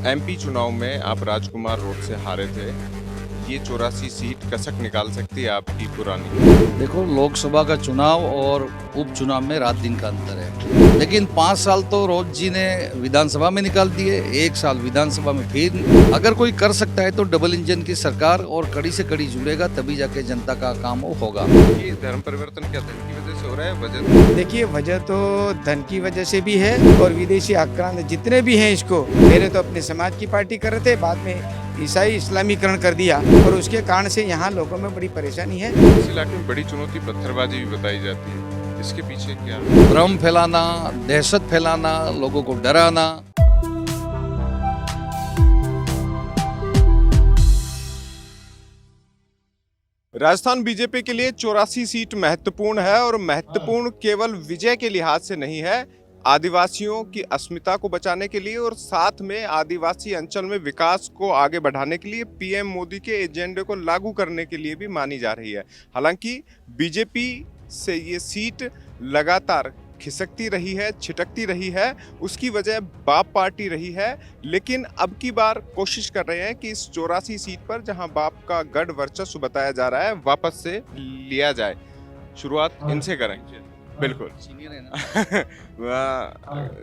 MP चुनाव में आप राजकुमार रोड से हारे थे। ये 84 सीट कसक निकाल सकती है आपकी पुरानी। देखो, लोकसभा का चुनाव और उपचुनाव में रात दिन का अंतर है, लेकिन 5 साल तो रोज जी ने विधानसभा में निकाल दिए, 1 साल विधानसभा में फिर। अगर कोई कर सकता है तो डबल इंजन की सरकार और कड़ी से कड़ी जुड़ेगा, तभी जाके जनता का काम वो होगा। ये धर्म परिवर्तन क्या धन की वजह से हो रहा है? वजह देखिए, वजह तो धन की वजह से भी है और विदेशी आक्रांत जितने भी हैं इसको पहले तो अपने समाज की पार्टी कर रहे थे, बाद में ईसाई इस्लामीकरण कर दिया और उसके कारण से यहाँ लोगों में बड़ी परेशानी है। इस इलाके में बड़ी चुनौती पत्थरबाजी भी बताई जाती है। इसके पीछे क्या? भ्रम फैलाना, दहशत फैलाना, लोगों को डराना। राजस्थान बीजेपी के लिए 84 सीट महत्वपूर्ण है और महत्वपूर्ण केवल विजय के लिहाज से नहीं है, आदिवासियों की अस्मिता को बचाने के लिए और साथ में आदिवासी अंचल में विकास को आगे बढ़ाने के लिए पीएम मोदी के एजेंडे को लागू करने के लिए भी मानी जा रही है। हालांकि बीजेपी से ये सीट लगातार खिसकती रही है, छिटकती रही है, उसकी वजह बाप पार्टी रही है। लेकिन अब की बार कोशिश कर रहे हैं कि इस 84 सीट पर जहां बाप का गढ़ वर्चस्व बताया जा रहा है, वापस से लिया जाए। शुरुआत इनसे करेंगे। बिल्कुल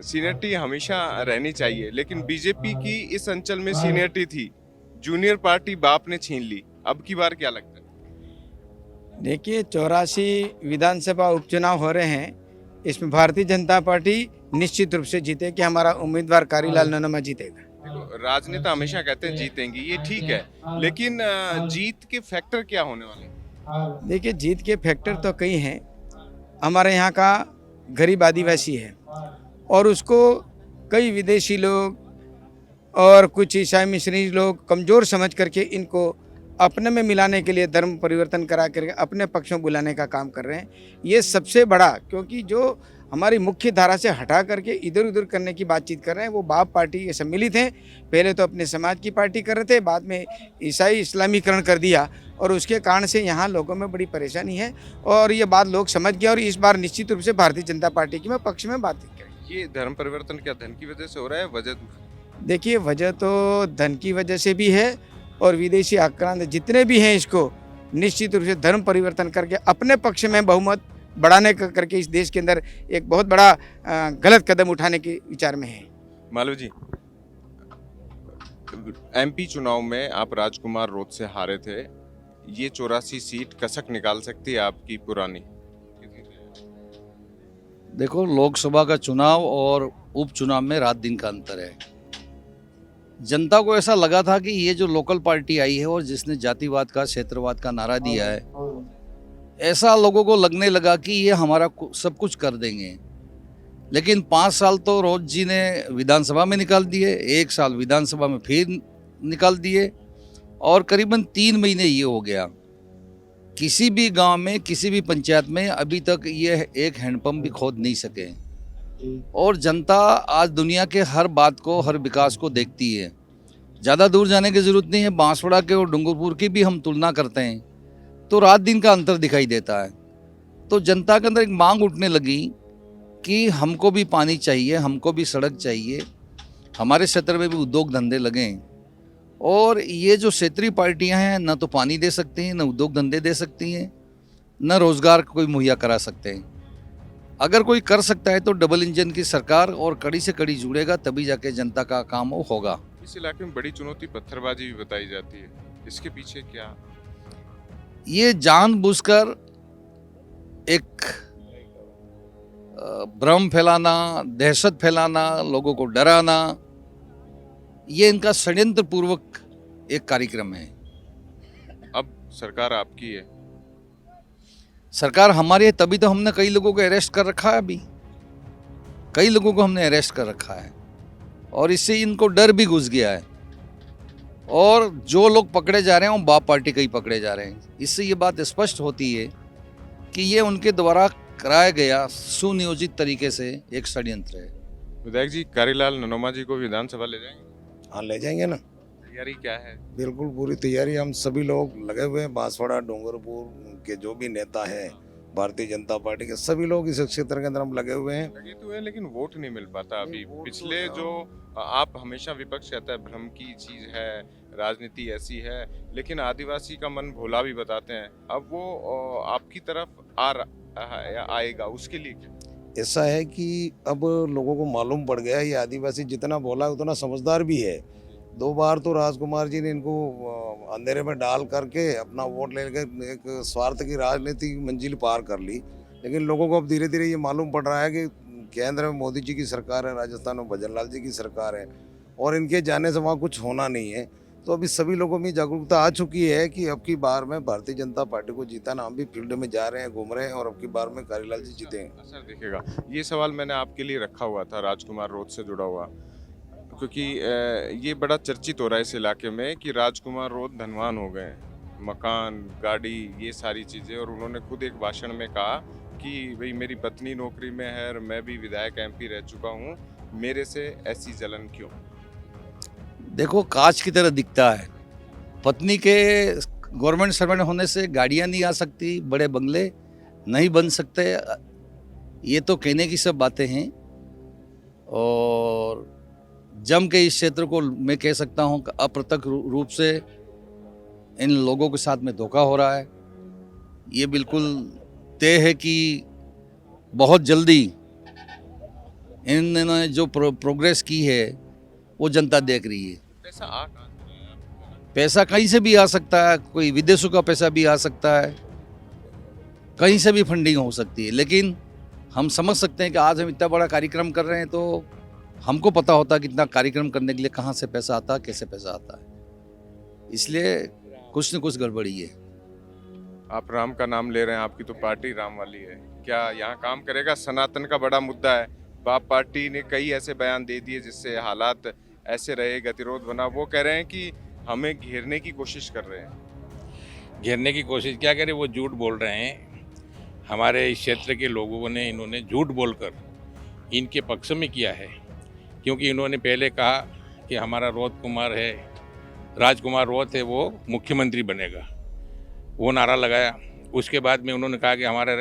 सीनियरिटी हमेशा रहनी चाहिए, लेकिन बीजेपी की इस अंचल में सीनियरिटी थी, जूनियर पार्टी बाप ने छीन ली। अब की बार क्या लगता है? देखिए, 84 विधानसभा उपचुनाव हो रहे हैं, इसमें भारतीय जनता पार्टी निश्चित रूप से जीतेगी। हमारा उम्मीदवार कारीलाल नोनमा जीतेगा। देखो, राजनेता हमेशा कहते हैं जीतेंगे, ये ठीक है, लेकिन जीत के फैक्टर क्या होने वाले हैं? देखिए, जीत के फैक्टर तो कई हैं। हमारे यहाँ का गरीब आदिवासी है और उसको कई विदेशी लोग और कुछ ईसाई मिशनरी लोग कमज़ोर समझ करके इनको अपने में मिलाने के लिए धर्म परिवर्तन करा करके अपने पक्ष में बुलाने का काम कर रहे हैं। ये सबसे बड़ा, क्योंकि जो हमारी मुख्य धारा से हटा करके इधर उधर करने की बातचीत कर रहे हैं वो बाप पार्टी के सम्मिलित हैं। पहले तो अपने समाज की पार्टी कर रहे थे, बाद में ईसाई इस्लामीकरण कर दिया और उसके कारण से यहाँ लोगों में बड़ी परेशानी है और ये बात लोग समझ गए और इस बार निश्चित रूप से भारतीय जनता पार्टी की मैं पक्ष में बात करें। ये धर्म परिवर्तन क्या धन की वजह से हो रहा है? वजह देखिए, वजह तो धन की वजह से भी है और विदेशी आक्रांत जितने भी हैं इसको निश्चित रूप से धर्म परिवर्तन करके अपने पक्ष में बहुमत बढ़ाने का करके इस देश के अंदर एक बहुत बड़ा गलत कदम उठाने के विचार में है। मालू जी, एमपी चुनाव में आप राजकुमार रोड से हारे थे। ये 84 सीट कसक निकाल सकती है आपकी पुरानी। देखो, लोकसभा का चुनाव और उपचुनाव में रात दिन का अंतर है। जनता को ऐसा लगा था कि ये जो लोकल पार्टी आई है और जिसने जातिवाद का, क्षेत्रवाद का नारा दिया है, ऐसा लोगों को लगने लगा कि ये हमारा सब कुछ कर देंगे। लेकिन 5 साल तो रोज जी ने विधानसभा में निकाल दिए, 1 साल विधानसभा में फिर निकाल दिए और करीबन 3 महीने ये हो गया। किसी भी गांव में, किसी भी पंचायत में अभी तक ये एक हैंडपंप भी खोद नहीं सके और जनता आज दुनिया के हर बात को, हर विकास को देखती है। ज़्यादा दूर जाने की ज़रूरत नहीं है, बांसवाड़ा के और डूंगरपुर की भी हम तुलना करते हैं तो रात दिन का अंतर दिखाई देता है। तो जनता के अंदर एक मांग उठने लगी कि हमको भी पानी चाहिए, हमको भी सड़क चाहिए, हमारे क्षेत्र में भी उद्योग धंधे लगें। और ये जो क्षेत्रीय पार्टियां हैं, न तो पानी दे सकती हैं, न उद्योग धंधे दे सकती हैं, न रोज़गार कोई मुहैया करा सकते हैं। अगर कोई कर सकता है तो डबल इंजन की सरकार और कड़ी से कड़ी जुड़ेगा, तभी जाके जनता का काम वो होगा। इस इलाके में बड़ी चुनौती पत्थरबाजी भी बताई जाती है। इसके पीछे क्या? ये जानबूझकर एक भ्रम फैलाना, दहशत फैलाना, लोगों को डराना, ये इनका षड्यंत्र पूर्वक एक कार्यक्रम है। अब सरकार आपकी है। सरकार हमारी है, तभी तो हमने कई लोगों को अरेस्ट कर रखा है। अभी कई लोगों को हमने अरेस्ट कर रखा है और इससे इनको डर भी घुस गया है और जो लोग पकड़े जा रहे हैं वो बाप पार्टी के ही पकड़े जा रहे हैं। इससे ये बात स्पष्ट होती है कि ये उनके द्वारा कराया गया सुनियोजित तरीके से एक षड्यंत्र है। विधायक जी, कारीलाल नोनमा जी को विधानसभा ले जाएंगे? हाँ, ले जाएंगे ना। तैयारी क्या है? बिल्कुल पूरी तैयारी, हम सभी लोग लगे हुए हैं। बांसवाड़ा, डूंगरपुर के जो भी नेता हैं, भारतीय जनता पार्टी के सभी लोग इस क्षेत्र के अंदर हम लगे हुए हैं। लगे तो है, लेकिन वोट नहीं मिल पाता अभी। पिछले जो आप हमेशा विपक्ष कहता है भ्रम की चीज है, राजनीति ऐसी है, लेकिन आदिवासी का मन भोला भी बताते हैं। अब वो आपकी तरफ आएगा, उसके लिए क्या? ऐसा है कि अब लोगों को मालूम पड़ गया है ये आदिवासी जितना भोला है उतना समझदार भी है। 2 बार तो राजकुमार जी ने इनको अंधेरे में डाल करके अपना वोट लेकर एक स्वार्थ की राजनीति मंजिल पार कर ली। लेकिन लोगों को अब धीरे धीरे ये मालूम पड़ रहा है कि केंद्र में मोदी जी की सरकार है, राजस्थान में भजन लाल जी की सरकार है और इनके जाने से वहाँ कुछ होना नहीं है। तो अभी सभी लोगों में जागरूकता आ चुकी है कि अब की बार में भारतीय जनता पार्टी को जीताना, हम भी फील्ड में जा रहे हैं, घूम रहे हैं और अब की बार में कारीलाल जी जीतेंगे। असर दिखेगा। ये सवाल मैंने आपके लिए रखा हुआ था, राजकुमार रोड से जुड़ा हुआ, क्योंकि ये बड़ा चर्चित हो रहा है इस इलाके में कि राजकुमार रोड धनवान हो गए, मकान, गाड़ी, ये सारी चीज़ें। और उन्होंने खुद एक भाषण में कहा कि भाई मेरी पत्नी नौकरी में है और मैं भी विधायक MP रह चुका हूँ, मेरे से ऐसी जलन क्यों? देखो, कांच की तरह दिखता है। पत्नी के गवर्नमेंट सर्वेंट होने से गाड़ियां नहीं आ सकती, बड़े बंगले नहीं बन सकते, ये तो कहने की सब बातें हैं। और जम के इस क्षेत्र को मैं कह सकता हूं कि अप्रत्यक्ष रूप से इन लोगों के साथ में धोखा हो रहा है। ये बिल्कुल तय है कि बहुत जल्दी इन्होंने जो प्रोग्रेस की है वो जनता देख रही है। पैसा आ कहाँ से रहा है आपको? पैसा कहीं से भी आ सकता है, कोई विदेशों का पैसा भी आ सकता है, कहीं से भी फंडिंग हो सकती है। लेकिन हम समझ सकते हैं कि आज हम इतना बड़ा कार्यक्रम कर रहे हैं तो हमको पता होता है कि इतना कार्यक्रम करने के लिए कहाँ से पैसा आता है, कैसे पैसा आता है। इसलिए कुछ न कुछ गड़बड़ी है। आप राम का नाम ले रहे हैं, आपकी तो पार्टी राम वाली है, क्या यहाँ काम करेगा? सनातन का बड़ा मुद्दा है, बाप पार्टी ने कई ऐसे बयान दे दिए जिससे हालात ऐसे रहे, गतिरोध बना। वो कह रहे हैं कि हमें घेरने की कोशिश कर रहे हैं। घेरने की कोशिश क्या करें, वो झूठ बोल रहे हैं। हमारे इस क्षेत्र के लोगों ने इन्होंने झूठ बोलकर इनके पक्ष में किया है, क्योंकि इन्होंने पहले कहा कि हमारा राजकुमार रोत है वो मुख्यमंत्री बनेगा, वो नारा लगाया। उसके बाद में उन्होंने कहा कि हमारा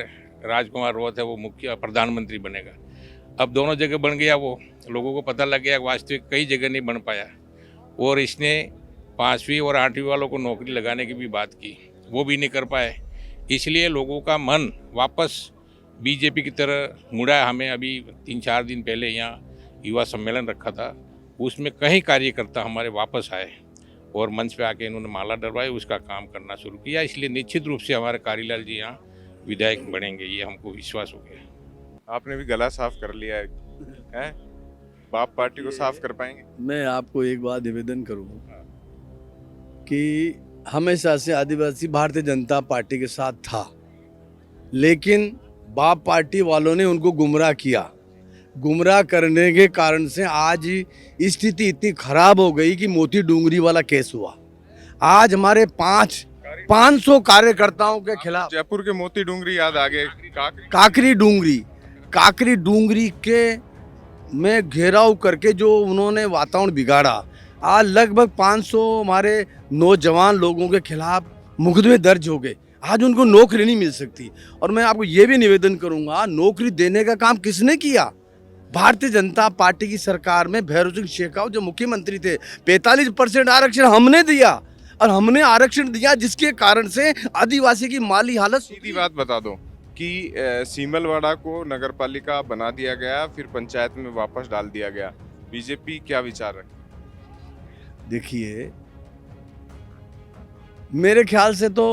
राजकुमार रोत है वो प्रधानमंत्री बनेगा। अब दोनों जगह बन गया, वो लोगों को पता लग गया, वास्तविक कई जगह नहीं बन पाया। और इसने 5वीं और 8वीं वालों को नौकरी लगाने की भी बात की, वो भी नहीं कर पाए। इसलिए लोगों का मन वापस बीजेपी की तरह मुड़ा है। हमें अभी 3-4 दिन पहले यहाँ युवा सम्मेलन रखा था, उसमें कई कार्यकर्ता हमारे वापस आए और मंच पे आके इन्होंने माला डलवाई, उसका काम करना शुरू किया। इसलिए निश्चित रूप से हमारे कारीलाल जी यहाँ विधायक बनेंगे, ये हमको विश्वास हो गया। आपने भी गला साफ कर लिया है, हैं? बाप पार्टी को साफ कर पाएंगे? मैं आपको एक बात निवेदन करूँ कि हमेशा से आदिवासी भारतीय जनता पार्टी के साथ था, लेकिन बाप पार्टी वालों ने उनको गुमराह किया। गुमराह करने के कारण से आज स्थिति इतनी खराब हो गई कि मोती डूंगरी वाला केस हुआ। आज हमारे 500 कार्यकर्ताओं के खिलाफ जयपुर के मोती डूंगरी याद आ गए, काकरी डूंगरी के में घेराव करके जो उन्होंने वातावरण बिगाड़ा। आज लगभग 500 हमारे नौजवान लोगों के खिलाफ मुकदमे दर्ज हो गए। आज उनको नौकरी नहीं मिल सकती। और मैं आपको ये भी निवेदन करूंगा, नौकरी देने का काम किसने किया? भारतीय जनता पार्टी की सरकार में भैरव सिंह शेखावत जो मुख्यमंत्री थे, 45% आरक्षण हमने दिया। और हमने आरक्षण दिया जिसके कारण से आदिवासी की माली हालत। सीधी बात बता दो कि सीमलवाड़ा को नगरपालिका बना दिया गया, फिर पंचायत में वापस डाल दिया गया। बीजेपी क्या विचार रखती? देखिए, मेरे ख्याल से तो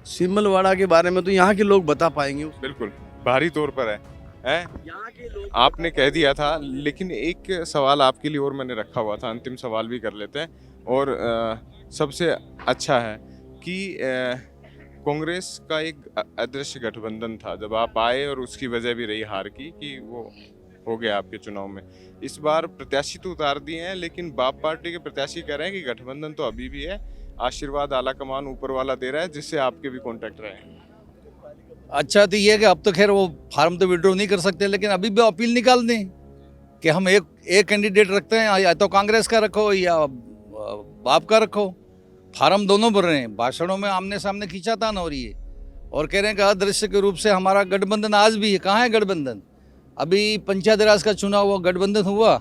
सीमलवाड़ा के बारे में तो यहाँ के लोग बता पाएंगे। बिल्कुल भारी तौर पर है। यहाँ के लोग आपने कह दिया था, लेकिन एक सवाल आपके लिए और मैंने रखा हुआ था, अंतिम सवाल भी कर लेते हैं। और सबसे अच्छा है कि कांग्रेस का एक अदृश्य गठबंधन था जब आप आए, और उसकी वजह भी रही हार की कि वो हो गया आपके चुनाव में। इस बार प्रत्याशी तो उतार दिए हैं, लेकिन बाप पार्टी के प्रत्याशी कह रहे हैं कि गठबंधन तो अभी भी है, आशीर्वाद आला कमान ऊपर वाला दे रहा है, जिससे आपके भी कॉन्टेक्ट रहे। अच्छा तो ये है कि अब तो खैर वो फार्म तो विड्रॉ नहीं कर सकते, लेकिन अभी भी अपील निकाल दें कि हम एक कैंडिडेट रखते हैं, या तो कांग्रेस का रखो या बाप का रखो। फार्म दोनों भर रहे हैं, भाषणों में आमने सामने खींचातान हो रही है और कह रहे हैं कि अदृश्य के रूप से हमारा गठबंधन आज भी है। कहाँ है गठबंधन? अभी पंचायत राज का चुनाव हुआ, गठबंधन हुआ?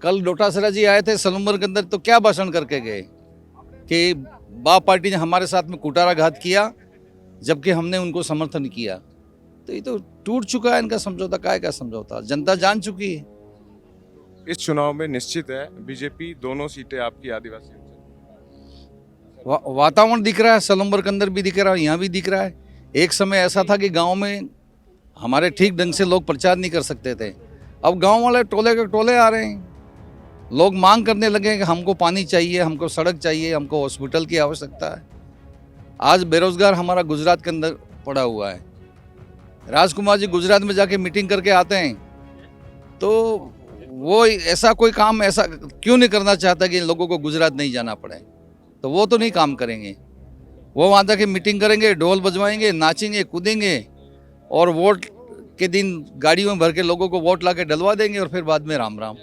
कल डोटासरा जी आए थे सलूमर के अंदर, तो क्या भाषण करके गए कि बाप पार्टी ने हमारे साथ में कुटाराघात किया जबकि हमने उनको समर्थन किया। तो ये तो टूट चुका है इनका समझौता। क्या समझौता, जनता जान चुकी है। इस चुनाव में निश्चित है बीजेपी दोनों सीटें आपकी आदिवासी वातावरण दिख रहा है, सलूमर के अंदर भी दिख रहा है, यहाँ भी दिख रहा है। एक समय ऐसा था कि गांव में हमारे ठीक ढंग से लोग प्रचार नहीं कर सकते थे। अब गांव वाले टोले के टोले आ रहे हैं। लोग मांग करने लगे कि हमको पानी चाहिए, हमको सड़क चाहिए, हमको हॉस्पिटल की आवश्यकता है। आज बेरोजगार हमारा गुजरात के अंदर पड़ा हुआ है। राजकुमार जी गुजरात में जाके मीटिंग करके आते हैं, तो वो ऐसा कोई काम ऐसा क्यों नहीं करना चाहता कि इन लोगों को गुजरात नहीं जाना पड़े। तो वो तो नहीं काम करेंगे। वो वहाँ जाके मीटिंग करेंगे, ढोल बजवाएंगे, नाचेंगे, कूदेंगे और वोट के दिन गाड़ियों में भर के लोगों को वोट ला के डलवा देंगे और फिर बाद में राम राम।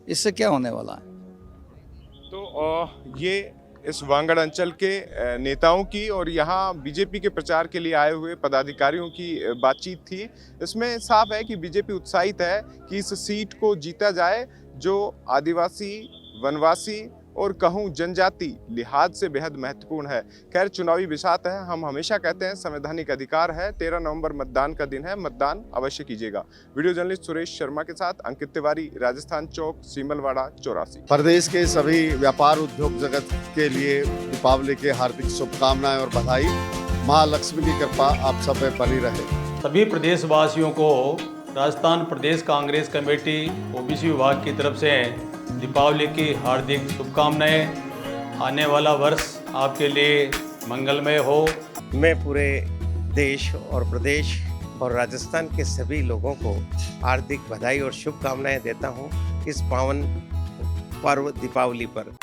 इससे क्या होने वाला है? तो ये इस वांगड़ अंचल के नेताओं की और यहाँ बीजेपी के प्रचार के लिए आए हुए पदाधिकारियों की बातचीत थी। इसमें साफ है कि बीजेपी उत्साहित है कि इस सीट को जीता जाए, जो आदिवासी, वनवासी और कहूँ जनजाति लिहाज से बेहद महत्वपूर्ण है। खैर, चुनावी बिसात है, हम हमेशा कहते हैं संवैधानिक अधिकार है। 13 नवंबर मतदान का दिन है, मतदान अवश्य कीजिएगा। वीडियो जर्नलिस्ट सुरेश शर्मा के साथ अंकित तिवारी, राजस्थान चौक, सीमलवाड़ा, 84। प्रदेश के सभी व्यापार उद्योग जगत के लिए दीपावली के हार्दिक शुभकामनाएं और बधाई। महालक्ष्मी की कृपा आप सब पे बनी रहे। सभी प्रदेशवासियों को राजस्थान प्रदेश कांग्रेस कमेटी ओबीसी विभाग की तरफ से दीपावली की हार्दिक शुभकामनाएं। आने वाला वर्ष आपके लिए मंगलमय हो। मैं पूरे देश और प्रदेश और राजस्थान के सभी लोगों को हार्दिक बधाई और शुभकामनाएं देता हूं इस पावन पर्व दीपावली पर।